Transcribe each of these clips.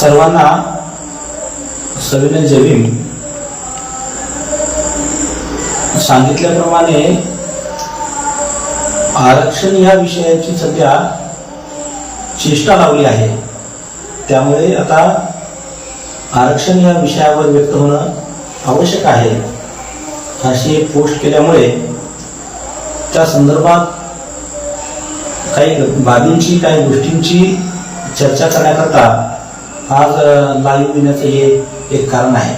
सर्वांना सविनय जय भीम. सांगितल्याप्रमाणे आरक्षण या विषयाची सध्या चेष्टा लावली आहे. त्यामुळे आता आरक्षण या विषयावर व्यक्त होणं आवश्यक आहे अशी एक पोस्ट केल्यामुळे त्या संदर्भात काही बाबींची काही गोष्टींची चर्चा करण्याकरता आज लाईव्ह येण्याचं हे एक कारण आहे.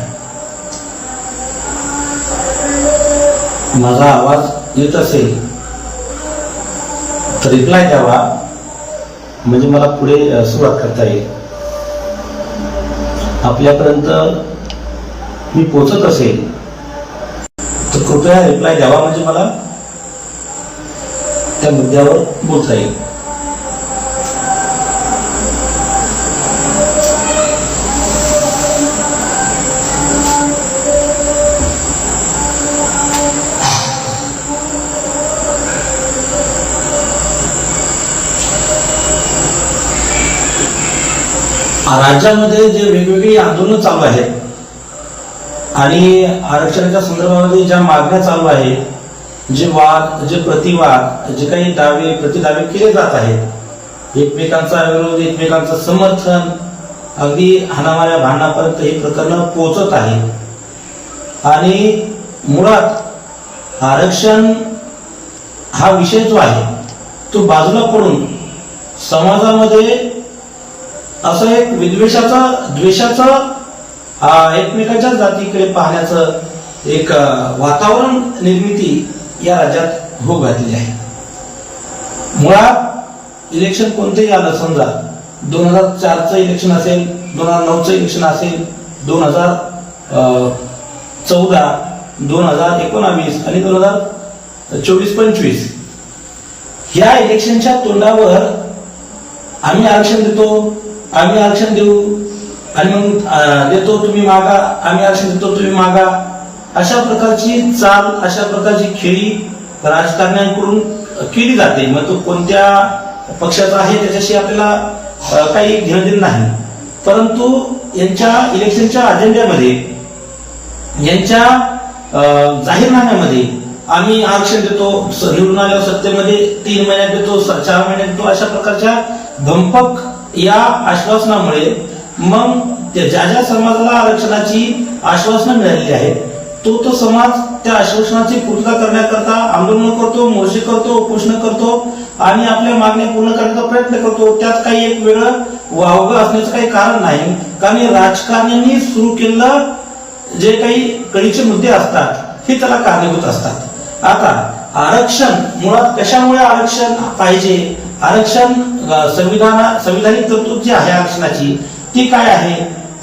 माझा आवाज येत असेल तर रिप्लाय द्यावा म्हणजे मला पुढे सुरुवात करता येईल. आपल्यापर्यंत मी पोहोचत असेल तर कृपया रिप्लाय द्यावा म्हणजे मला त्या मुद्द्यावर बोलता येईल. राज्यामध्ये जे वेगवेगळी आंदोलनं चालू आहेत आणि आरक्षणाच्या संदर्भामध्ये ज्या मागण्या चालू आहेत, जे वाद, जे प्रतिवाद, जे काही दावे प्रतिदावे केले जात आहेत, एकमेकांचा विरोध, एकमेकांचं समर्थन, अगदी हाणामाऱ्या भांडणापर्यंत हे प्रकरण पोहोचत आहे. आणि मुळात आरक्षण हा विषय जो आहे तो बाजूला पडून समाजामध्ये असं एक विद्वेषाचं, द्वेषाचं, एकमेकांच्या जातीकडे पाहण्याचं एक वातावरण निर्मिती या राज्यात होऊ घातली आहे. मुळात इलेक्शन कोणतेही आलं, समजा 2004चं इलेक्शन असेल, 2009चं इलेक्शन असेल, 2014, 2019 आणि 2024-25 ह्या इलेक्शनच्या तोंडावर आम्ही आरक्षण देतो, आम्ही आरक्षण देऊ आणि मग देतो तुम्ही मागा, आम्ही आरक्षण देतो तुम्ही मागा, अशा प्रकारची चाल, अशा प्रकारची खेळी राजकारण्यांकडून केली जाते. मग तो कोणत्या पक्षाचा आहे त्याच्याशी आपल्याला काही घेणं देणं नाही. परंतु यांच्या इलेक्शनच्या अजेंड्यामध्ये, यांच्या जाहीरनाम्यामध्ये आम्ही आरक्षण देतो, निवडून आल्यावर सत्तेमध्ये 3 महिन्यात देतो, 4 महिन्यात देतो, अशा प्रकारच्या धमपक या आश्वासनामुळे मग ज्या ज्या समाजाला आरक्षणाची आश्वासनं मिळालेली आहेत तो समाज त्या आश्वासनाची पूर्तता करण्याकरता आंदोलन करतो, मोर्चे करतो, उपोषण करतो आणि आपल्या मागण्या पूर्ण करण्याचा प्रयत्न करतो. त्यात काही एक वेगळं वावगं असण्याचं काही कारण नाही. कारण राजकारण्यांनी सुरू केलेलं जे काही कळीचे मुद्दे असतात हे त्याला कारणीभूत असतात. आता आरक्षण मुळात कशामुळे आरक्षण पाहिजे, आरक्षण संविधानिक तरतूद जी आहे आरक्षणाची ती काय आहे.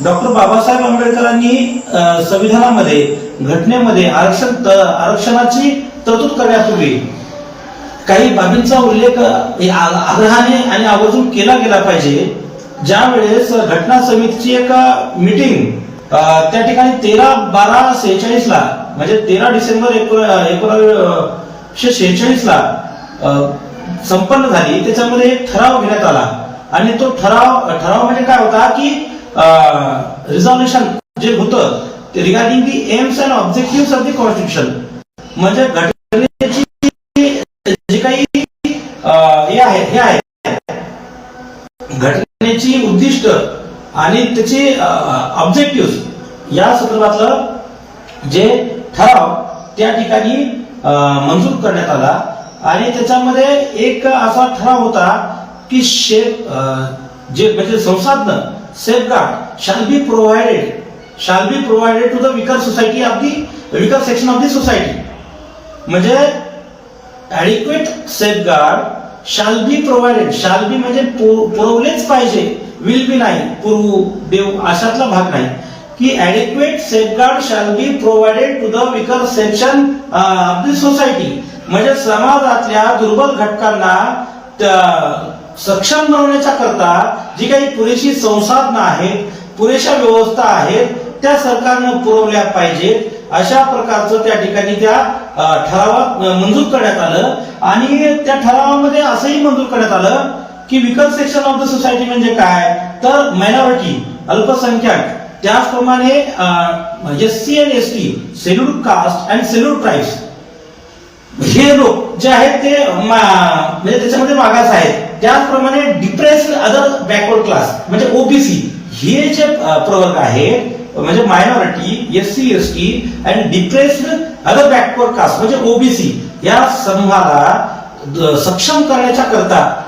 डॉक्टर बाबासाहेब आंबेडकरांनी संविधानामध्ये, घटनेमध्ये आरक्षणाची तरतूद करण्यापूर्वी काही बाबींचा उल्लेख आग्रहाने आणि आवर्जून केला गेला पाहिजे. ज्या वेळेस घटना समितीची एक मीटिंग त्या ठिकाणी 13/12/46 ला म्हणजे 13 डिसेंबर 1946 ला संपन्न झाली. त्याच्यामध्ये एक ठराव घेण्यात आला आणि तो ठराव म्हणजे काय होता की रिझॉल्युशन जे होतं ते regarding the AIIMS and objectives of the constitution, म्हणजे घटनेची जे काही हे आहे घटनेची उद्दिष्ट आणि त्याची ऑब्जेक्टिव्ह या संदर्भातलं जे ठराव त्या ठिकाणी मंजूर करण्यात आला. आणि त्याच्यामध्ये एक असा ठराव होता की जे म्हणजे संसाधन safeguard shall be provided to the weaker society of the weaker section of the society, म्हणजे adequate safeguard shall be provided, shall be म्हणजे पुरवलेच पाहिजे, विल बी नाही, पुरवू देऊ अशातला भाग नाही की adequate safeguard shall be provided to the weaker section of the society, म्हणजे समाजातल्या दुर्बल घटकांना सक्षम बनवण्याच्या करता जी काही पुरेशी संसाधनं आहेत, पुरेशा व्यवस्था आहेत त्या सरकारनं पुरवल्या पाहिजेत. अशा प्रकारचं त्या ठिकाणी त्या ठरावात मंजूर करण्यात आलं. आणि त्या ठरावामध्ये असंही मंजूर करण्यात आलं की weaker section of the society म्हणजे काय तर मायनॉरिटी, अल्पसंख्याक, त्याचप्रमाणे SC आणि ST, scheduled caste and scheduled tribes, हे लोक जे आहेत ते म्हणजे त्याच्यामध्ये मागास आहेत. त्याचप्रमाणे डिप्रेस्ड अदर बॅकवर्ड क्लास म्हणजे ओबीसी, हे जे प्रवर्ग आहेत म्हणजे minority, SC ST and depressed other backward caste म्हणजे ओबीसी, या समूहाला सक्षम करण्याच्या करता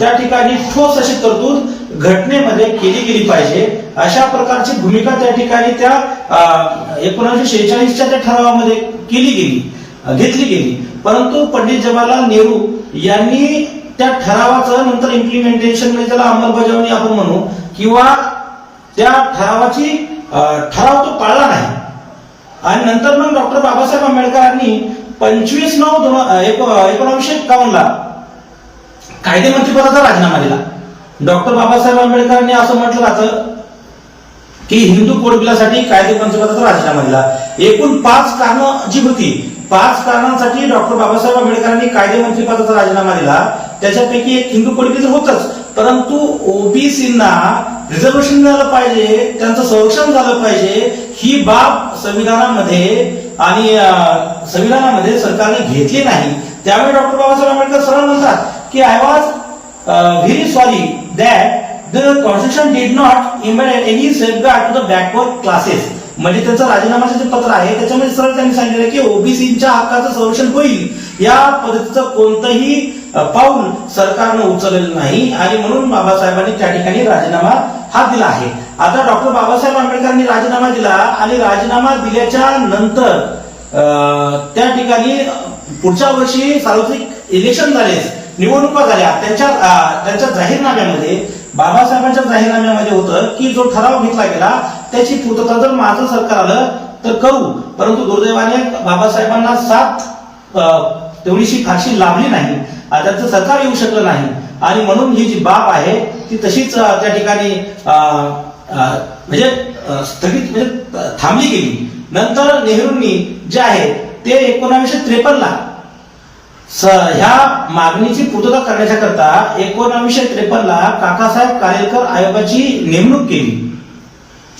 त्या ठिकाणी ठोस अशी तरतूद घटनेमध्ये केली गेली पाहिजे. अशा प्रकारची भूमिका त्या ठिकाणी त्या 1946च्या त्या ठरावामध्ये घेतली गेली. परंतु पंडित जवाहरलाल नेहरू यांनी त्या ठरावाचं नंतर इम्प्लिमेंटेशन म्हणजे त्याला अंमलबजावणी आपण म्हणू किंवा त्या ठराव तो पाळला नाही. आणि नंतर मग डॉक्टर बाबासाहेब आंबेडकरांनी 25/9/1951 ला कायदे मंत्रिपदाचा राजीनामा दिला. डॉक्टर बाबासाहेब आंबेडकरांनी असं म्हटलं जातं की हिंदू कोड बिलासाठी कायदे मंत्रिपदाचा राजीनामा दिला. एकूण 5 कारणं जी होती, 5 कारणांसाठी डॉक्टर बाबासाहेब आंबेडकरांनी कायदे मंत्रिपदाचा राजीनामा दिला. त्याच्यापैकी एक हिंदू कोड बिल होतच, परंतु ओबीसींना रिझर्वेशन मिळालं पाहिजे, त्यांचं संरक्षण झालं पाहिजे, ही बाब संविधानामध्ये सरकारने घेतली नाही. त्यामुळे डॉक्टर बाबासाहेब आंबेडकर सरळ म्हणतात की I was very sorry that the constitution did not implement any safeguard to the backward classes. म्हणजे त्यांचं राजीनामाचं जे पत्र आहे त्याच्यामध्ये सरळ त्यांनी सांगितलं की ओबीसीच्या हक्काचं संरक्षण होईल, या पद्धतीचं कोणतंही पाऊल सरकारनं उचललेलं नाही. आणि म्हणून बाबासाहेबांनी त्या ठिकाणी राजीनामा हा दिला आहे. आता डॉक्टर बाबासाहेब आंबेडकरांनी राजीनामा दिला आणि राजीनामा दिल्याच्या नंतर त्या ठिकाणी पुढच्या वर्षी सार्वत्रिक इलेक्शन झाले, निवडणुका झाल्या. त्यांच्या जाहीरनाम्यामध्ये, बाबासाहेबांच्या जाहीरनाम्यामध्ये होतं की जो ठराव घेतला गेला त्याची पूर्तता जर माझं सरकार आलं तर करू. परंतु दुर्दैवाने बाबासाहेबांना साथ तेवढीशी फारशी लाभली नाही, त्यांचं सरकार येऊ शकलं नाही. आणि म्हणून ही जी बाब आहे ती तशीच त्या ठिकाणी म्हणजे स्थगित म्हणजे थांबली गेली. नंतर नेहरूंनी जे आहे ते 1953 ला ह्या मागणीची पूर्तता करण्याच्या करता 1953 ला काकासाहेब कालेलकर आयोगाची नेमणूक केली.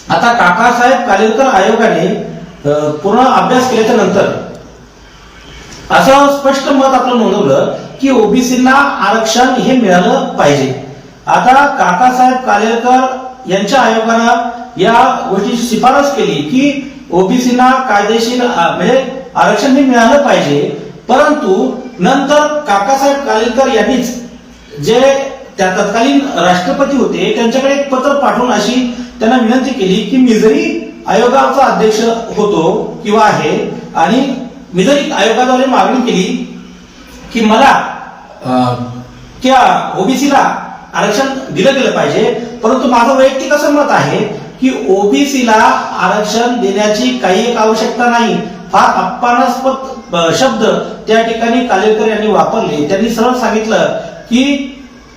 आता काकासाहेब कालेलकर आयोगाने पूर्ण अभ्यास केल्याच्या नंतर असं स्पष्ट मत आपलं नोंदवलं की ओबीसींना आरक्षण हे मिळालं पाहिजे. आता काकासाहेब कालेलकर यांच्या आयोगानं या गोष्टीची शिफारस केली की ओबीसींना कायदेशीर म्हणजे आरक्षण हे मिळालं पाहिजे. परंतु नंतर काकासाहेब कालेलकर यांनीच जे त्या तत्कालीन राष्ट्रपती होते त्यांच्याकडे एक पत्र पाठवून अशी त्यांना विनंती केली की मी जरी आयोगाचा अध्यक्ष होतो किंवा आहे आणि मी जरी आयोगाद्वारे मागणी केली की मला त्या ओबीसीला आरक्षण दिलं गेलं पाहिजे, परंतु माझं वैयक्तिक असं मत आहे की ओबीसीला आरक्षण देण्याची काही एक आवश्यकता नाही. फार अपमानास्पद शब्द त्या ठिकाणी कालेलकर यांनी वापरले. त्यांनी सरळ सांगितलं की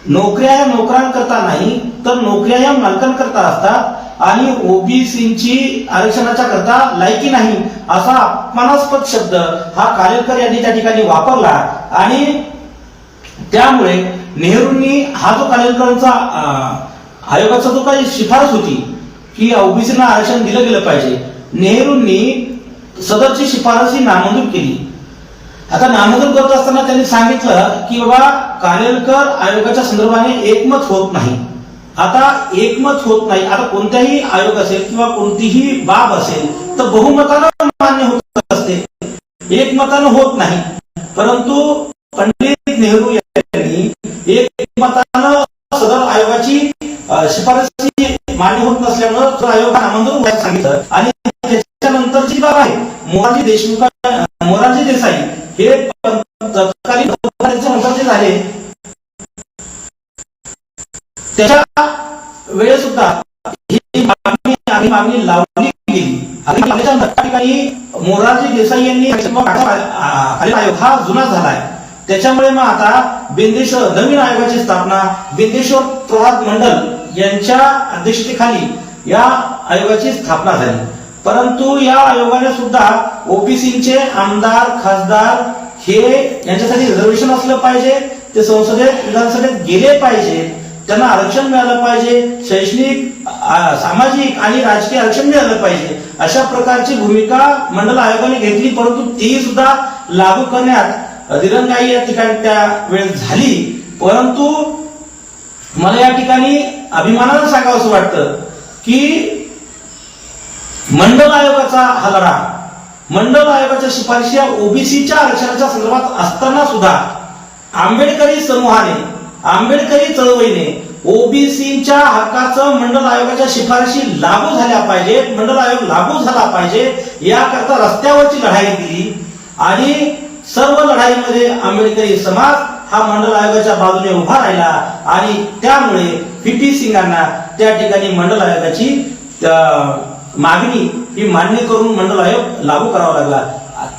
नोकऱ्या या नोकरांकरता नाही तर नोकऱ्या या मालकांकरता असतात आणि ओबीसींची आरक्षणाच्या करता लायकी नाही, असा अपमानास्पद शब्द हा कालेलकर यांनी त्या ठिकाणी वापरला. आणि त्यामुळे नेहरूंनी हा जो कालेलकरांचा आयोगाचा जो काही शिफारस होती की ओबीसींना आरक्षण दिलं गेलं पाहिजे, नेहरूंनी सदरची शिफारस ही नामंजूर केली. आता नामंजूर करत असताना त्यांनी सांगितलं की बाबा कालेलकर आयोगाच्या संदर्भाने एकमत होत नाही. आता एकमत होत नाही, आता कोणताही आयोग असेल किंवा कोणतीही बाब असेल तर बहुमतानं मान्य होत असते, एकमतानं होत नाही. परंतु पंडित नेहरू यांनी एकमतानं सदर आयोगाची शिफारस मान्य होत नसल्यामुळे आयोग नामंजूर व्हायला सांगितलं. आणि त्याच्यानंतरची बाब आहे मोरारजी देसाई हे तत्कालीन नंतर जे झाले त्याच्या वेळेस सुद्धा ही मागणी लावली गेली. ठिकाणी मोरारजी देसाई यांनी आयोग हा जुना झालाय, त्याच्यामुळे मग आता नवीन आयोगाची स्थापना बिंदेश्वर प्रसाद मंडल यांच्या अध्यक्षतेखाली या आयोगाची स्थापना झाली. परंतु या आयोगाने सुद्धा ओबीसीचे आमदार खासदार हे यांच्यासाठी रिझर्वेशन असलं पाहिजे, ते विधानसभेत गेले पाहिजे त्यांना आरक्षण मिळालं पाहिजे, शैक्षणिक सामाजिक आणि राजकीय आरक्षण मिळालं पाहिजे, अशा प्रकारची भूमिका मंडल आयोगाने घेतली. परंतु ती सुद्धा लागू करण्यात दिरंगाई या ठिकाणी त्या वेळेस झाली. परंतु मला या ठिकाणी अभिमानानं सांगावंसं वाटतं की मंडल आयोगाचा हा लढा, मंडल आयोगाच्या शिफारशी या ओबीसीच्या आरक्षणाच्या संदर्भात असताना सुद्धा आंबेडकरी समूहाने, आंबेडकरी चळवळीने ओबीसीच्या हक्काचं मंडल आयोगाच्या शिफारशी लागू झाल्या पाहिजेत, मंडल आयोग लागू झाला पाहिजे याकरता रस्त्यावरची लढाई दिली. आणि सर्व लढाईमध्ये आंबेडकरी समाज हा मंडल आयोगाच्या बाजूने उभा राहिला आणि त्यामुळे व्हीपी सिंगांना त्या ठिकाणी मंडल आयोगाची मागणी ही मान्य करून मंडल आयोग लागू करावा लागला.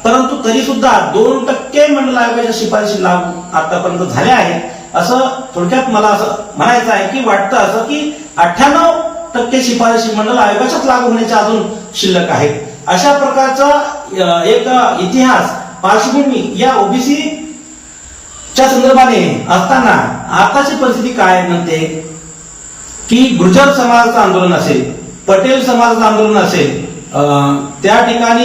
परंतु तरी सुद्धा 2% मंडल आयोगाच्या शिफारशी लागू आतापर्यंत झाल्या आहेत. असं थोडक्यात मला असं म्हणायचं आहे की वाटतं असं की 98% शिफारशी मंडल आयोगाच्याच लागू होण्याच्या अजून शिल्लक आहेत. अशा प्रकारचा एक इतिहास पार्श्वभूमी या ओबीसी च्या संदर्भाने असताना आताची परिस्थिती काय म्हणते की गुर्जर समाजाचं आंदोलन असेल, पटेल समाजाचं आंदोलन असेल, त्या ठिकाणी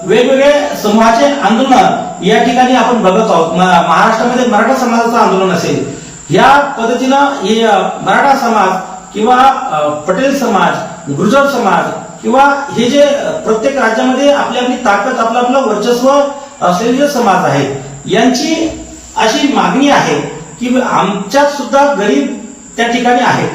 वेगवेगळे समूहाचे आंदोलन या ठिकाणी आपण बघत आहोत. महाराष्ट्रामध्ये मराठा समाजाचं आंदोलन असेल, या पद्धतीनं मराठा समाज किंवा पटेल समाज, गुर्जर समाज किंवा हे जे प्रत्येक राज्यामध्ये आपली आपली ताकद, आपलं आपलं वर्चस्व असलेले जे समाज आहेत यांची अशी मागणी आहे की आमच्यात सुद्धा गरीब त्या ठिकाणी आहेत.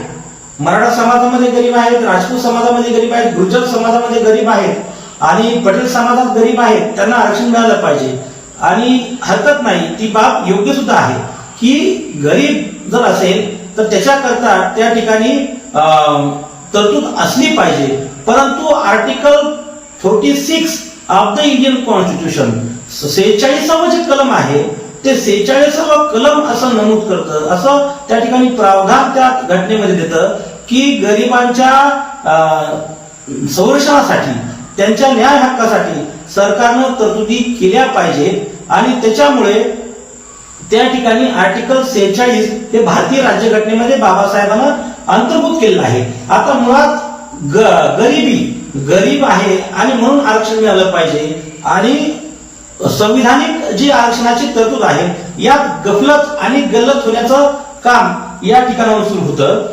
मराठा समाजामध्ये गरीब आहेत, राजपूत समाजामध्ये गरीब आहेत, गुर्जर समाजामध्ये गरीब आहेत आणि पटेल समाजात गरीब आहेत. त्यांना आरक्षण मिळालं पाहिजे आणि हरकत नाही, ती बाब योग्य सुद्धा आहे की गरीब जर असेल तर त्याच्याकरता त्या ठिकाणी तरतूद असली पाहिजे. परंतु article 46 of the Indian constitution 46वा जे कलम आहे ते 46वा कलम असं नमूद करतं, असं त्या ठिकाणी प्रावधान त्या घटनेमध्ये देतं की गरिबांच्या संरक्षणासाठी, त्यांच्या न्याय हक्कासाठी सरकारनं तरतुदी केल्या पाहिजेत. आणि त्याच्यामुळे त्या ठिकाणी आर्टिकल 46 हे भारतीय राज्यघटनेमध्ये बाबासाहेबांना अंतर्भूत केलेलं आहे. आता मुळात गरीब आहे आणि म्हणून आरक्षण मिळालं पाहिजे आणि संविधानिक जी आरक्षणाची तरतूद आहे यात गफलत आणि गल्लत होण्याचं काम या ठिकाणावर सुरू होतं.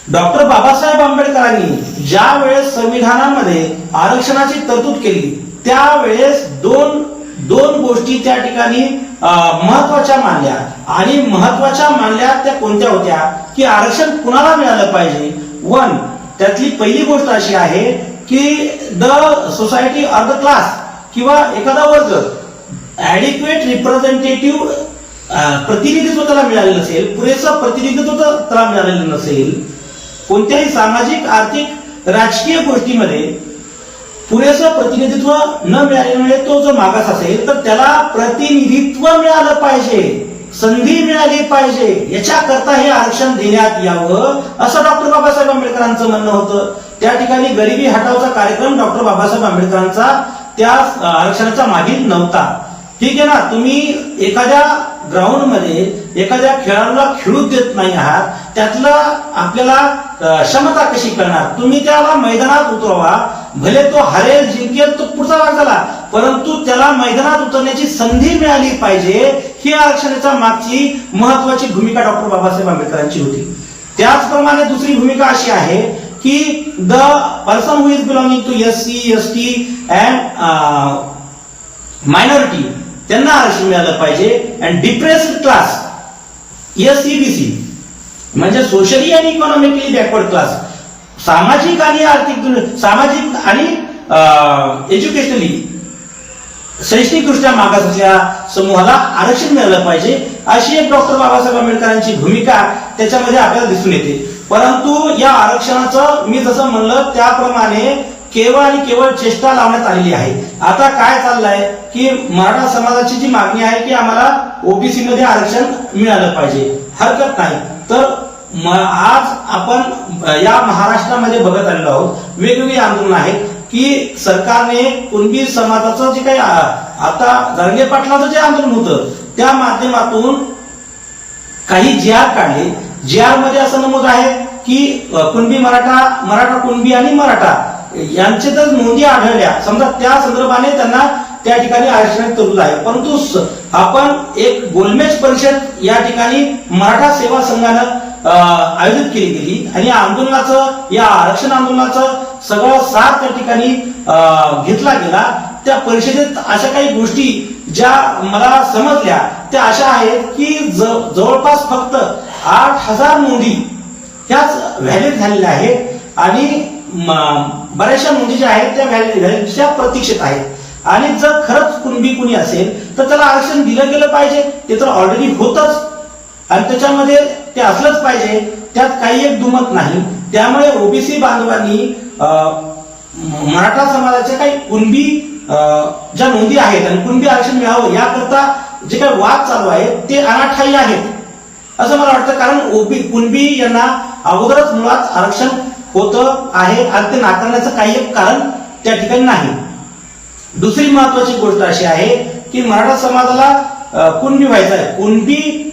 डॉक्टर बाबासाहेब आंबेडकरांनी ज्या वेळेस संविधानामध्ये आरक्षणाची तरतूद केली त्यावेळेस दोन गोष्टी त्या ठिकाणी महत्वाच्या मानल्या. आणि महत्वाच्या मानल्या त्या कोणत्या होत्या की आरक्षण कुणाला मिळालं पाहिजे. त्यातली पहिली गोष्ट अशी आहे की the society or the class किंवा एखादा वर्ग ऍडिक्वेट रिप्रेझेंटेटिव्ह प्रतिनिधित्व त्याला मिळालेलं नसेल, पुरेसं प्रतिनिधित्व त्याला मिळालेलं नसेल, कोणत्याही सामाजिक, आर्थिक, राजकीय गोष्टीमध्ये पुरेसं प्रतिनिधित्व न मिळाल्यामुळे तो जो मागास असेल तर त्याला प्रतिनिधित्व मिळालं पाहिजे, संधी मिळाली पाहिजे, याच्याकरता हे आरक्षण देण्यात यावं असं डॉक्टर बाबासाहेब आंबेडकरांचं म्हणणं होतं. त्या ठिकाणी गरिबी हटावचा कार्यक्रम डॉक्टर बाबासाहेब आंबेडकरांचा त्या आरक्षणाच्या मागील नव्हता. ठीक आहे ना, तुम्ही एखाद्या ग्राउंड मध्ये एखाद्या खेळाडूला खेळू देत नाही आहात, त्यातला आपल्याला क्षमता कशी करणार. तुम्ही त्याला मैदानात उतरवा, भले तो हरेल जिंकेल तो पुढचा भाग झाला, परंतु त्याला मैदानात उतरण्याची संधी मिळाली पाहिजे, ही आरक्षणाच्या मागची महत्वाची भूमिका डॉक्टर बाबासाहेब आंबेडकरांची होती. त्याचप्रमाणे दुसरी भूमिका अशी आहे की the person who is belonging to SC, ST and minority त्यांना आरक्षण मिळालं पाहिजे. अँड डिप्रेस्ड क्लास SEBC म्हणजे सोशली आणि इकॉनॉमिकली बॅकवर्ड क्लास, सामाजिक आणि आर्थिक, सामाजिक आणि एज्युकेशनली शैक्षणिकदृष्ट्या मागास असलेल्या समूहाला आरक्षण मिळालं पाहिजे, अशी एक डॉक्टर बाबासाहेब आंबेडकरांची भूमिका त्याच्यामध्ये आपल्याला दिसून येते. परंतु या आरक्षणाचं मी जसं म्हणलं त्याप्रमाणे केवळ आणि केवळ चेष्टा लावण्यात आलेली आहे. आता काय चाललंय की मराठा समाजाची जी मागणी आहे की आम्हाला ओबीसी मध्ये आरक्षण मिळालं पाहिजे, हरकत नाही. तर आज आपण या महाराष्ट्रामध्ये बघत आलेलो आहोत, वेगवेगळी आंदोलन आहेत की सरकारने कुणबी समाजाचं जे काही आता जरांगे पाटलाचं जे आंदोलन होतं त्या माध्यमातून काही जी आर काढले जी आर मध्ये असं नमूद आहे की कुणबी मराठा, मराठा कुणबी आणि मराठा यांचे जर नोंदी आढळल्या समजा त्या संदर्भाने त्यांना त्या ठिकाणी आरक्षणाची तरतूद आहे, परंतु आपण एक गोलमेज परिषद या ठिकाणी मराठा सेवा संघानं आयोजित केली गेली आणि आंदोलनाचं, या आरक्षण आंदोलनाचं सगळं सार त्या ठिकाणी घेतला गेला. त्या परिषदेत अशा काही गोष्टी ज्या मला समजल्या त्या अशा आहेत की जवळपास फक्त 8,000 नोंदी ह्याच व्हॅलिड झालेल्या आहेत आणि बऱ्याचशा नोंदी ज्या आहेत त्या व्हॅलिडच्या प्रतीक्षेत आहेत. आणि जर खरंच कुणबी कुणी असेल तर त्याला आरक्षण दिलं गेलं पाहिजे, ते तर ऑलरेडी होतच आणि त्याच्यामध्ये ते असलंच पाहिजे, त्यात काही एक दुमत नाही. त्यामुळे ओबीसी बांधवांनी मराठा समाजाच्या काही कुणबी ज्या नोंदी आहेत आणि कुणबी आरक्षण मिळावं याकरता जे काही वाद चालू आहेत ते अनाठायी आहेत असं मला वाटतं. कारण कुणबी यांना अगोदरच मुळात आरक्षण होतं आहे आणि ते नाकारण्याचं काही एक कारण त्या ठिकाणी नाही. दुसरी महत्वाची गोष्ट अशी आहे की मराठा समाजाला कुणबी व्हायचं आहे, कुणबी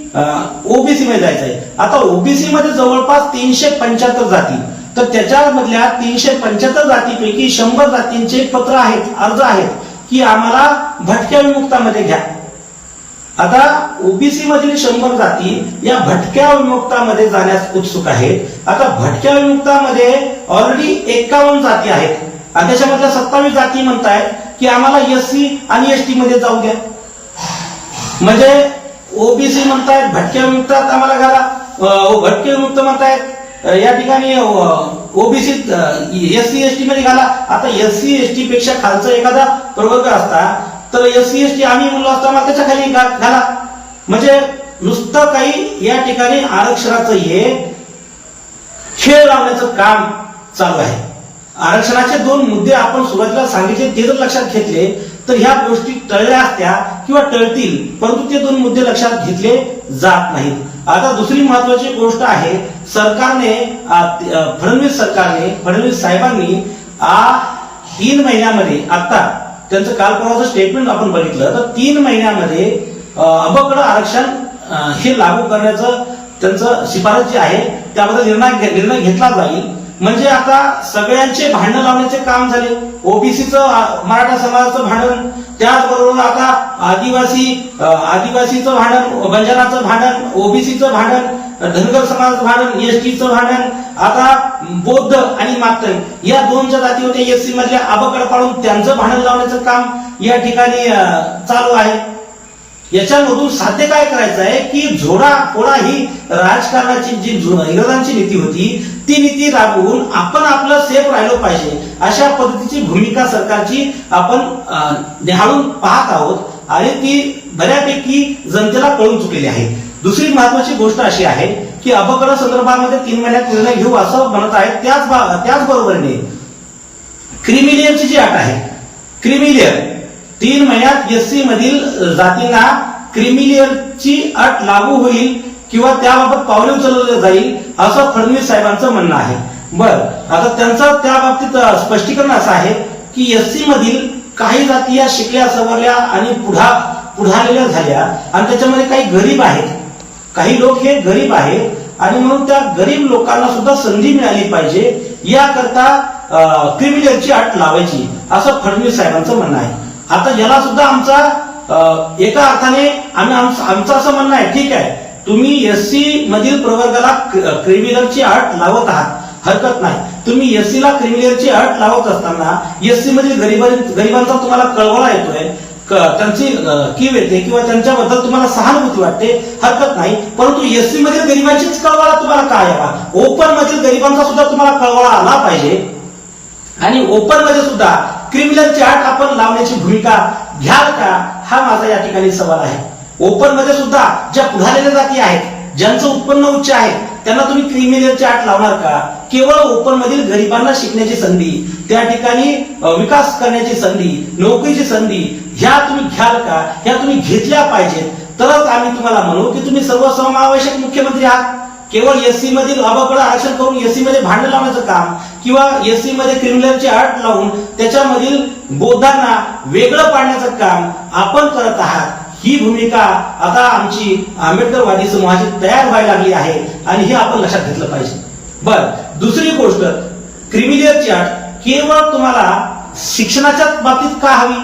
ओबीसी मध्ये जायचं आहे. आता ओबीसी मध्ये जवळपास 375 जाती, तर त्याच्यामधल्या 375 जातीपैकी 100 जातींचे पत्र आहेत, अर्ज आहेत की आम्हाला भटक्या विमुक्तामध्ये घ्या. आता ओबीसी मधील 100 जाती या भटक्या विमुक्तामध्ये जाण्यास उत्सुक आहेत. आता भटक्या विमुक्तामध्ये ऑलरेडी 51 जाती आहेत आणि त्याच्यामधल्या 27 जाती म्हणतायत की आम्हाला एससी आणि एसटी मध्ये जाऊ द्या. म्हणजे ओबीसी म्हणतायत भटक्या विमुक्तात आम्हाला घाला, भटके विमुक्त म्हणतायत या ठिकाणी ओबीसी एससी एसटी मध्ये घाला. आता एससी एसटी पेक्षा खालचा एखादा प्रवर्ग असता तर एससी एसटी आम्ही म्हणलो असतो आम्हाला त्याच्या खाली घाला. म्हणजे नुसतं काही या ठिकाणी आरक्षणाचं हे खेळ लावण्याचं काम चालू आहे. आरक्षणाचे 2 मुद्दे आपण सुरुवातीला सांगितले ते जर लक्षात घेतले तर ह्या गोष्टी टळल्या असत्या किंवा टळतील, परंतु ते 2 मुद्दे लक्षात घेतले जात नाहीत. आता दुसरी महत्वाची गोष्ट आहे, सरकारने फडणवीस साहेबांनी 3 महिन्यामध्ये, आता त्यांचं काल परवाचं स्टेटमेंट आपण बघितलं तर 3 महिन्यामध्ये अबकड आरक्षण हे लागू करण्याचं त्यांचं शिफारस जी आहे त्याबद्दल निर्णय घेतला जाईल. म्हणजे आता सगळ्यांचे भांडण लावण्याचे काम झाले. ओबीसीचं, मराठा समाजाचं भांडण, त्याचबरोबर आता आदिवासीचं भांडण, बंजाराचं भांडण, ओबीसीचं भांडण, धनगर समाजाचं भांडण, एसटीचं भांडण, आता बौद्ध आणि मातंग या 2 ज्या जाती होत्या एससी मधल्या अबकड पाडून त्यांचं भांडण लावण्याचं काम या ठिकाणी चालू आहे. याच्यामधून साध्य काय करायचं आहे की झोडा फोडा ही राजकारणाची जी इंग्रजांची नीती होती ती नीती राबवून आपण आपलं सेफ राहिलो पाहिजे अशा पद्धतीची भूमिका सरकारची आपण निहाळून पाहत आहोत आणि ती बऱ्यापैकी जनतेला कळून चुकलेली आहे. दुसरी महत्वाची गोष्ट अशी आहे की अबकड संदर्भामध्ये 3 महिन्यात निर्णय घेऊ असं म्हणत आहेत. त्याचबरोबरीने क्रिमिलेअरची जी अट आहे, क्रिमिलेअर 3 महिन्यात एससी मधील जातींना क्रिमिलेअरची अट लागू होईल किंवा त्याबाबत पावले उचलले जाईल असं फडणवीस साहेबांचं म्हणणं आहे. आता त्यांचं त्या बाबतीत स्पष्टीकरण असं आहे की एससी मधील काही जाती या शिकल्या सवरल्या आणि पुढालेल्या झाल्या आणि त्याच्यामध्ये काही गरीब आहेत, काही लोक हे गरीब आहेत आणि म्हणून त्या गरीब लोकांना सुद्धा संधी मिळाली पाहिजे याकरता क्रिमिलेअरची अट लावायची असं फडणवीस साहेबांचं म्हणणं आहे. आता याला सुद्धा आमचा एका अर्थाने आमचं असं म्हणणं आहे, ठीक आहे तुम्ही एससी मधील प्रवर्गाला क्रिमिलेअरची अट लावत आहात, हरकत नाही. तुम्ही एससी ला क्रिमिलेअरची अट लावत असताना एससी मधील गरिबांचा तुम्हाला कळवळा येतोय, त्यांची कीव येते किंवा त्यांच्याबद्दल तुम्हाला सहानुभूती वाटते, हरकत नाही. परंतु एससी मधील गरिबांचीच कळवळा तुम्हाला काय यावा, ओपन मधील गरिबांचा सुद्धा तुम्हाला कळवळा आला पाहिजे आणि ओपन मध्ये सुद्धा क्रिमिलेअरची अट आपण लावण्याची भूमिका घ्याल का हा माझा या ठिकाणी सवाल आहे. ओपन मध्ये सुद्धा ज्या पुढालेल्या जाती आहेत, ज्यांचं उत्पन्न उच्च आहे, त्यांना तुम्ही क्रिमिलेअरची अट लावणार का? केवळ ओपन मधील गरिबांना शिकण्याची संधी, त्या ठिकाणी विकास करण्याची संधी, नोकरीची संधी ह्या तुम्ही घ्याल का? ह्या तुम्ही घेतल्या पाहिजेत, तरच आम्ही तुम्हाला म्हणू की तुम्ही सर्वसमावेशक मुख्यमंत्री आहात. केवळ एससी मधील अबकड आरक्षण करून एससी मध्ये भांडण लावण्याचं काम किंवा एससी मध्ये क्रिमिलेअरची अट लावून त्याच्यामधील बौद्धांना वेगळं पाडण्याचं काम आपण करत आहात. ही भूमिका आता आमची आंबेडकरवादी समाजाची तयार व्हायला लागली आहे आणि हे आपण लक्षात घेतलं पाहिजे. बर, दुसरी गोष्ट, क्रिमिलेअरची अट केवळ तुम्हाला शिक्षणाच्या बाबतीत का हवी?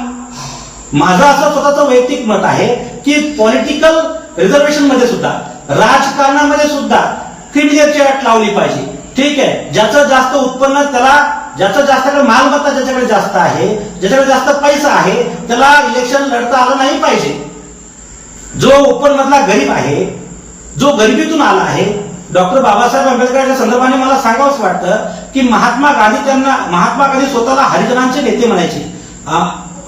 माझं असं स्वतःचं वैयक्तिक मत आहे की पॉलिटिकल रिझर्वेशन मध्ये सुद्धा, राजकारणामध्ये सुद्धा क्रिमिलेअरची अट लावली पाहिजे. ठीक आहे, ज्याचं जास्त उत्पन्न, त्याला ज्याचं जास्त मालमत्ता ज्याच्याकडे जास्त आहे, ज्याच्याकडे जास्त पैसा आहे, त्याला इलेक्शन लढता आलं नाही पाहिजे. जो ओपन मधला गरीब आहे, जो गरिबीतून आला आहे, डॉक्टर बाबासाहेब आंबेडकरांच्या संदर्भाने मला सांगावंच वाटतं की महात्मा गांधी स्वतःला हरिजनांचे नेते म्हणायचे.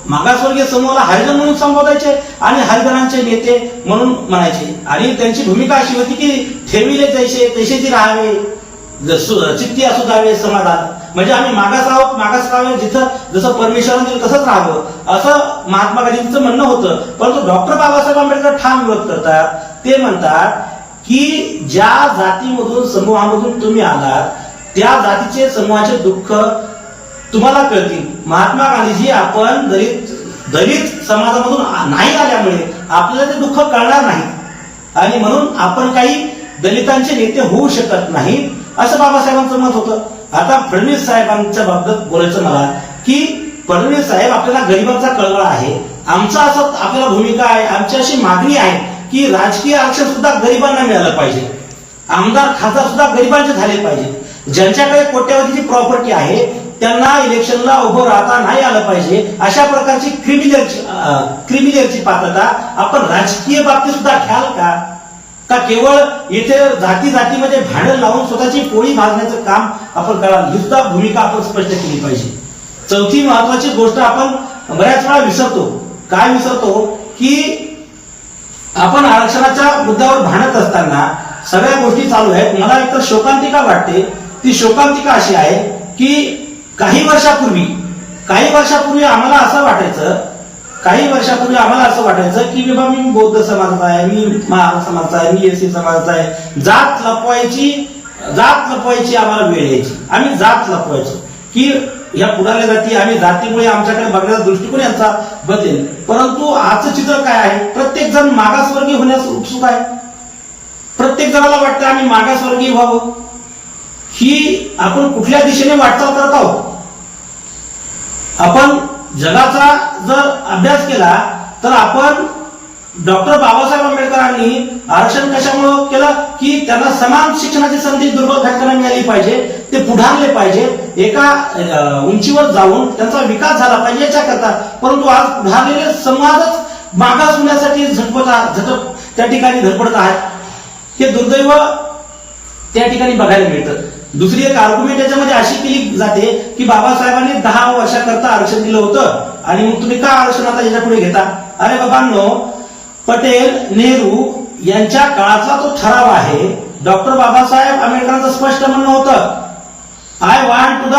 मागासवर्गीय समूहाला हरिजन म्हणून संबोधायचे आणि हरिजनांचे नेते म्हणून म्हणायचे. आणि त्यांची भूमिका अशी होती की ठेविले जैसे तैसेची राहावे, चित्ती असू द्यावे समाजात. म्हणजे आम्ही मागास आहोत, मागास राहावे, जिथं जसं परमेश्वराने दिलं तसंच राहावं, असं महात्मा गांधींचं म्हणणं होतं. परंतु डॉक्टर बाबासाहेब आंबेडकर ठाम विरोध करतात. ते म्हणतात की ज्या जातीमधून, समूहामधून तुम्ही आलात, त्या जातीचे, समूहाचे दुःख तुम्हाला कळतील. महात्मा गांधीजी आपण दलित समाजामधून नाही आल्यामुळे आपल्याला ते दुःख कळणार नाही आणि म्हणून आपण काही दलितांचे नेते होऊ शकत नाही, असं बाबासाहेबांचं मत होतं. आता फडणवीस साहेबांच्या बाबतीत बोलायचं मला की फडणवीस साहेब आपल्याला गरिबांचा कळवळा आहे. आमचा असं आपल्याला भूमिका आहे, आमची अशी मागणी आहे की राजकीय आरक्षण सुद्धा गरिबांना मिळालं पाहिजे, आमदार खासदार सुद्धा गरिबांचे झाले पाहिजे. ज्यांच्याकडे कोट्यावधीची प्रॉपर्टी आहे त्यांना इलेक्शनला उभं राहता नाही आलं पाहिजे. अशा प्रकारची क्रिमिलेअरची पात्रता आपण राजकीय बाबतीत सुद्धा घ्याल का केवळ इथे जातीमध्ये भांडण लावून स्वतःची पोळी भाजण्याचं काम आपण कराल? ही सुद्धा भूमिका आपण स्पष्ट केली पाहिजे. चौथी महत्वाची गोष्ट आपण बऱ्याच वेळा विसरतो. काय विसरतो की आपण आरक्षणाच्या मुद्द्यावर भांडत असताना सगळ्या गोष्टी चालू आहेत. मला एक तर शोकांतिका वाटते. ती शोकांतिका अशी आहे की काही वर्षापूर्वी आम्हाला असं वाटायचं की बाबा मी बौद्ध समाजाचा आहे, मी महार समाजाचा आहे, मी एससी समाजाचा आहे. जात लपवायची आम्हाला वेळ यायची. आम्ही जात लपवायचो की या पुढाल्या जाती, आम्ही जातीमुळे आमच्याकडे बघण्याचा दृष्टिकोन यांचा बदलेल. परंतु आजचं चित्र काय आहे? प्रत्येक जण मागासवर्गीय होण्यास उत्सुक आहे. प्रत्येक जणाला वाटतं आम्ही मागासवर्गीय व्हावं. ही आपण कुठल्या दिशेने वाटचाल करत आहोत? आपण जगाचा जर अभ्यास केला तर आपण डॉक्टर बाबासाहेब आंबेडकरांनी आरक्षण कशामुळे केलं की त्यांना समान शिक्षणाची संधी दुर्बल घटकांना मिळाली पाहिजे, ते पुढारले पाहिजे, एका उंचीवर जाऊन त्यांचा विकास झाला पाहिजे याच्याकरता. परंतु आज पुढारलेले समाजच मागास होण्यासाठी त्या ठिकाणी धडपडत आहेत. हे दुर्दैव त्या ठिकाणी बघायला मिळतं. दुसरी एक आर्ग्युमेंट याच्यामध्ये अशी केली जाते की बाबासाहेबांनी 10 वर्षाकरता आरक्षण दिलं होतं आणि मग तुम्ही का आरक्षण आता याच्या पुढे घेता? अरे बाबांनो, पटेल, नेहरू यांच्या काळातला तो ठराव आहे. डॉक्टर बाबासाहेब आंबेडकरांचं स्पष्ट म्हणणं होतं, I want to the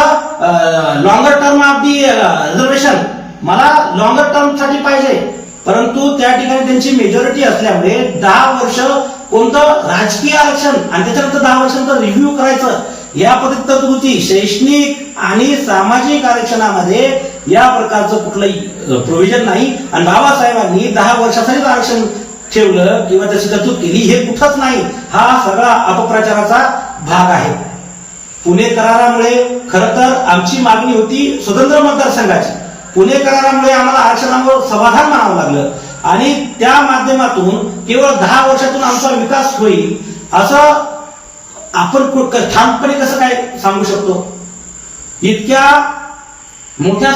longer term of the reservation, मला लॉंगर टर्म साठी पाहिजे. परंतु त्या ठिकाणी त्यांची मेजॉरिटी असल्यामुळे 10 वर्ष कोणतं राजकीय आरक्षण आणि त्याच्यानंतर 10 वर्षांनंतर रिव्ह्यू करायचं, या पद्धतीत तरतुदी शैक्षणिक आणि सामाजिक आरक्षणामध्ये या प्रकारचं कुठलंही प्रोव्हिजन नाही. आणि बाबासाहेबांनी 10 वर्षासाठी आरक्षण ठेवलं किंवा त्याची तरतूद केली हे कुठंच नाही. हा सगळा अपप्रचाराचा भाग आहे. पुणे करारामुळे खरं तर आमची मागणी होती स्वतंत्र मतदारसंघाची. पुणे करारामुळे आम्हाला आरक्षणावर समाधान मानावं लागलं आणि त्या माध्यमातून केवळ 10 वर्षातून आमचा विकास होईल असं आपण ठामपणे कसं काय सांगू शकतो? इतक्या मोठ्या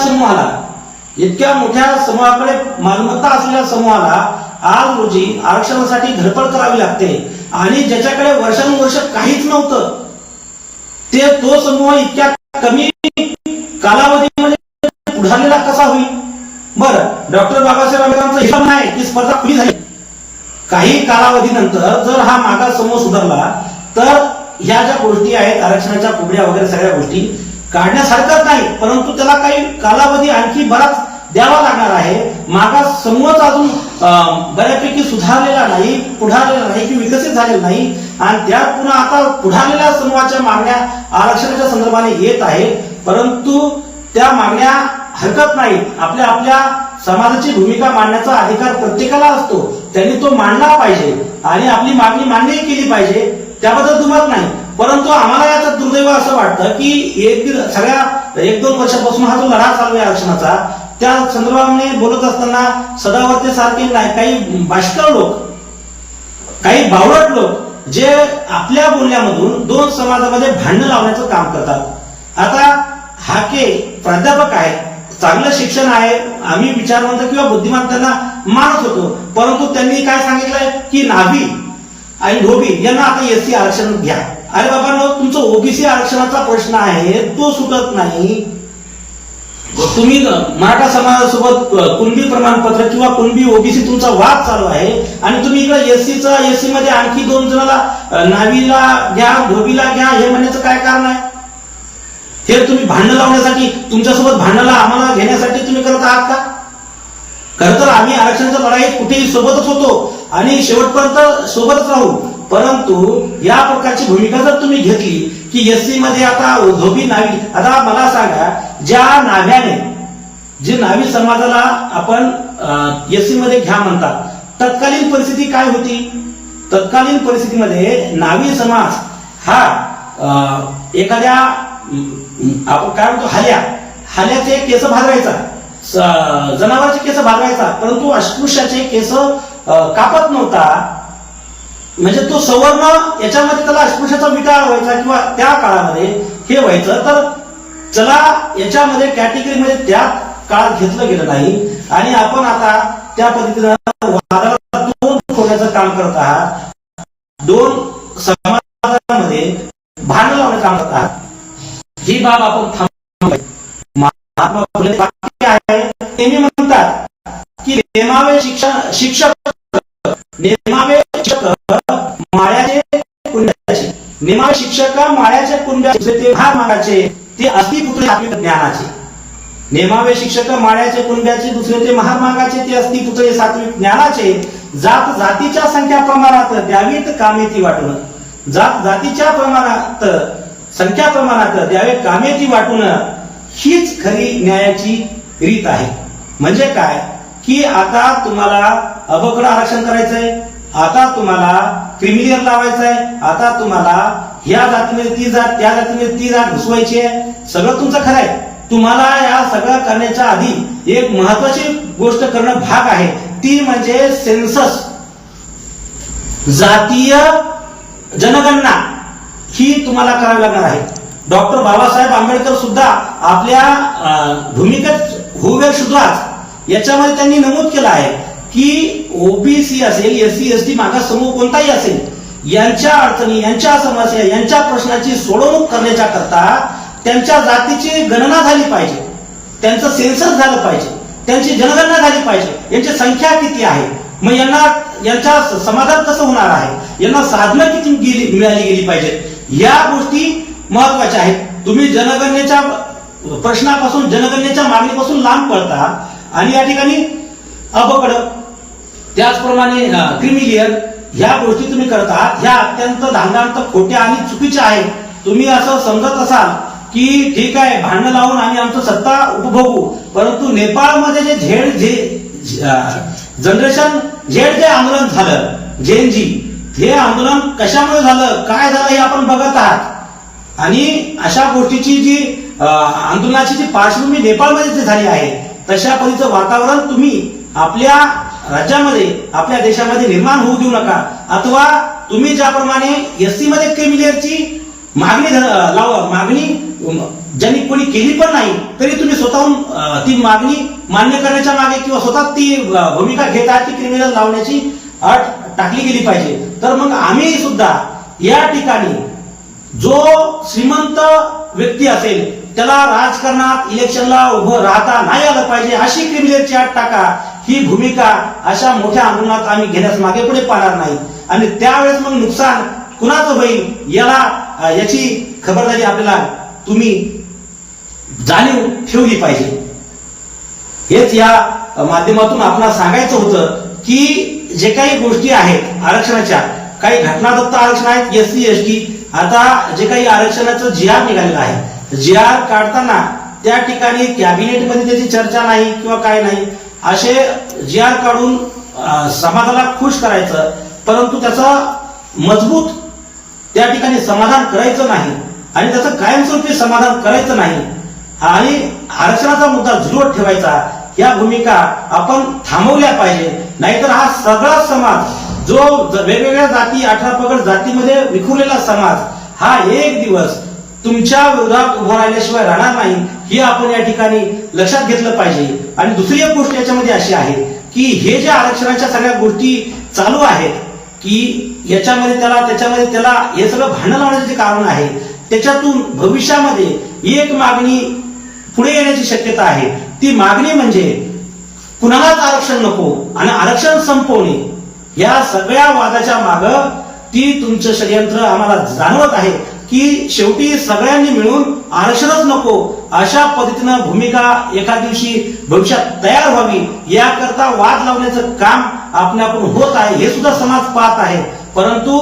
समूहाकडे मालमत्ता असलेल्या समूहाला आज रोजी आरक्षणासाठी धडपड करावी लागते आणि ज्याच्याकडे वर्षानुवर्ष काहीच नव्हतं तो समूह इतक्या कमी कालावधीमध्ये पुढारलेला कसा होईल? बरं, डॉक्टर बाबासाहेब आंबेडकरांचं हिशोब नाही की स्पर्धा खुली झाली. काही कालावधीनंतर जर हा मागास समूह सुधारला तर ह्या ज्या गोष्टी आहेत आरक्षणाच्या कोबड्या वगैरे सगळ्या गोष्टी काढण्यास हरकत नाही. परंतु त्याला काही कालावधी आणखी बराच द्यावा लागणार आहे. मागास समूहच अजून बऱ्यापैकी सुधारलेला नाही, पुढारलेला नाही की विकसित झालेला नाही आणि त्यात पुन्हा आता पुढारलेल्या समूहाच्या मागण्या आरक्षणाच्या संदर्भाने येत आहेत. परंतु त्या मागण्या हरकत नाहीत. आपल्या समाजाची भूमिका मांडण्याचा अधिकार प्रत्येकाला असतो, त्यांनी तो मांडला पाहिजे आणि आपली मागणी मान्य केली पाहिजे, त्याबद्दल दुमत नाही. परंतु आम्हाला याचं दुर्दैव असं वाटतं की सगळ्या 1-2 वर्षापासून हा जो लढा चालू आहे आरक्षणाचा, त्या संदर्भाने बोलत असताना सदावर्ते सारखे नाही, काही बाष्कळ लोक, काही बावळट लोक जे आपल्या बोलण्यामधून 2 समाजामध्ये भांडण लावण्याचं काम करतात. आता हाके प्राध्यापक आहेत, चांगलं शिक्षण आहे, आम्ही विचारवंत किंवा बुद्धिमान त्यांना मानत होतो, परंतु त्यांनी काय सांगितलंय की नाभी आणि धोबी यांना आता एससी आरक्षण घ्या. अरे बाबा, तुमचं ओबीसी आरक्षणाचा प्रश्न आहे तो सुटत नाही. तुम्ही मराठा समाजासोबत कुणबी प्रमाणपत्र किंवा कुणबी ओबीसी तुमचा वाद चालू आहे आणि तुम्ही इकडे एससी मध्ये आणखी 2 जणाला नावीला घ्या, धोबीला घ्या हे म्हणण्याचं काय कारण आहे? हे तुम्ही भांडण लावण्यासाठी, तुमच्यासोबत भांडणाला आम्हाला घेण्यासाठी तुम्ही करत आहात का? खरं तर आम्ही आरक्षणाच्या लढाईत कुठेही सोबतच होतो आणि शेवटपर्यंत सोबतच राहू, परंतु या प्रकारची भूमिका जर तुम्ही घेतली की एससी मध्ये आता धोबी नावी, आता मला सांगा, ज्या नाव्याने जे नावी समाजाला आपण एससी मध्ये घ्या म्हणतात, तत्कालीन परिस्थिती काय होती? तत्कालीन परिस्थितीमध्ये नावी समाज हा एखाद्या आपण काय म्हणतो हाल्याचे केस भाजवायचा, जनावरांचे केस भाजवायचा, परंतु अस्पृश्याचे केस कापत नव्हता. म्हणजे तो सवर्ण याच्यामध्ये त्याला अस्पृश्याचा विकार व्हायचा किंवा त्या काळामध्ये हे व्हायचं. तर चला याच्यामध्ये कॅटेगरीमध्ये त्या काळात घेतलं गेलं नाही आणि आपण आता त्या पद्धतीनं वादाला तोंड फोडण्याचं काम करत आहात, 2 समाजामध्ये भांडण लावण्याचं काम करत आहात. ही बाब आपण थांबवावी. महात्मा फुले वाक्य आहे, नेहमी म्हणतात की नेमावे शिक्षक माळ्याचे कुंड्याचे, नेमावे शिक्षक माळ्याचे कुंड्याचे, ते भार मागाचे, ते असती पुतळे सात्विक ज्ञानाचे. नेमावे शिक्षक माळ्याचे कुंड्याचे, दुसरे ते महार मागाचे, ते असती पुतळे सात्विक ज्ञानाचे. जात जातीच्या संख्या प्रमाणात द्यावीत कामेती वाटून, जात जातीच्या प्रमाणात संख्या प्रमाणात द्यावे कामेती वाटून, हीच खरी न्यायाची रीत आहे. म्हणजे काय की आता तुम्हाला अबकड आरक्षण करायचंय, आता तुम्हाला क्रिमिलियर लावायचंय, आता तुम्हाला ह्या जातीमध्ये ती जात, त्या जातीमध्ये ती जात घुसवायची आहे. सगळं तुमचं खरं आहे. तुम्हाला या सगळं करण्याच्या आधी एक महत्वाची गोष्ट करणं भाग आहे, ती म्हणजे सेन्सस, जातीय जनगणना ही तुम्हाला करावी लागणार आहे. डॉक्टर बाबासाहेब आंबेडकर सुद्धा आपल्या भूमिकेत हुबेर शुद्राज याच्यामध्ये त्यांनी नमूद केलं आहे की ओबीसी असेल, एससी एसटी मागास समूह कोणताही असेल, यांच्या अडचणी, यांच्या समस्या, यांच्या प्रश्नाची सोडवणूक करण्याच्या करता त्यांच्या जातीची गणना झाली पाहिजे, त्यांचं सेन्सस झालं पाहिजे, त्यांची जनगणना झाली पाहिजे, यांची संख्या किती आहे, मग यांच्या समाधान कसं होणार आहे, यांना साधनं किती मिळाली गेली पाहिजे, या गोष्टी महत्वाच्या आहेत. तुम्ही जनगणनेच्या प्रश्नापासून, जनगणनेच्या मागणीपासून लांब पळता आणि या ठिकाणी अबकड, त्याचप्रमाणे क्रिमिलियर ह्या गोष्टी तुम्ही करत आहात. ह्या अत्यंत धांगांत खोट्या आणि चुकीच्या आहेत. तुम्ही असं समजत असाल की ठीक आहे, भांडण लावून आम्ही आमचं सत्ता उपभोगू, परंतु नेपाळमध्ये जे जनरेशन झेड जे आंदोलन झालं, जेएनजी, हे आंदोलन कशामुळे झालं, काय झालं हे आपण बघत आहात. आणि अशा गोष्टीची जी आंदोलनाची जी पार्श्वभूमी नेपाळमध्ये जे झाली आहे, तशा पद्धतीचं वातावरण तुम्ही आपल्या राज्यामध्ये, आपल्या देशामध्ये निर्माण होऊ देऊ नका. अथवा तुम्ही ज्याप्रमाणे एससी मध्ये क्रिमिलियरची मागणी ज्यांनी कोणी केली पण नाही, तरी तुम्ही स्वतःहून ती मागणी मान्य करण्याच्या मागे किंवा स्वतः ती भूमिका घेत आहात की क्रिमिनल लावण्याची अट टाकली गेली पाहिजे. तर मग आम्ही सुद्धा या ठिकाणी जो श्रीमंत व्यक्ती असेल त्याला राजकारणात इलेक्शनला उभं राहता नाही आलं पाहिजे, अशी क्रिमिनलची अट टाका, ही भूमिका अशा मोठ्या आंदोलनात आम्ही घेण्यास मागे पुढे पाहणार नाही. आणि त्यावेळेस मग नुकसान कुणाचं होईल याची खबरदारी आपल्याला तुम्ही जाणीव ठेवली पाहिजे. हेच या माध्यमातून आपल्याला सांगायचं होतं की जे काही गोष्टी आहेत आरक्षणाच्या, काही घटनादत्त आरक्षण आहेत, एससी एसटी, आता जे काही आरक्षणाचं जीआर निघालेलं आहे, जीआर काढताना त्या ठिकाणी कॅबिनेटमध्ये त्याची चर्चा नाही किंवा काय नाही, असे जी आर काढून समाजाला खुश करायचं, परंतु त्याचा मजबूत त्या ठिकाणी समाधान करायचं नाही आणि त्याचं कायमस्वरूपी समाधान करायचं नाही आणि आरक्षणाचा मुद्दा झुलवत ठेवायचा, या भूमिका आपण थांबवल्या पाहिजे. नाहीतर हा सगळा समाज जो वेगवेगळ्या जाती 18 पगड जातीमध्ये विखुरलेला समाज हा एक दिवस तुमच्या विरोधात उभा राहिल्याशिवाय राहणार नाही, हे आपण या ठिकाणी लक्षात घेतलं पाहिजे. आणि दुसरी एक गोष्ट याच्यामध्ये अशी आहे की हे जे आरक्षणाच्या सगळ्या गोष्टी चालू आहेत की याच्यामध्ये त्याला हे सगळं भांडण लावण्याचे जे कारण आहे, त्याच्यातून भविष्यामध्ये एक मागणी पुढे येण्याची शक्यता आहे. ती मागणी म्हणजे कुणालाच आरक्षण नको आणि आरक्षण संपवणे. या सगळ्या वादाच्या माग ती तुमचं षडयंत्र आम्हाला जाणवत आहे की शेवटी सगळ्यांनी मिळून आरक्षणच नको अशा पद्धतीनं भूमिका एका दिवशी भविष्यात तयार व्हावी, याकरता वाद लावण्याचं काम आपल्याकडून होत आहे. हे सुद्धा समाज पाहत आहे. परंतु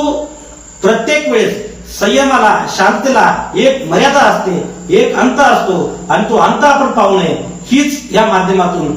प्रत्येक वेळेस संयमाला, शांततेला एक मर्यादा असते, एक अंत असतो आणि तो अंत आपण पाहू नये, हीच या माध्यमातून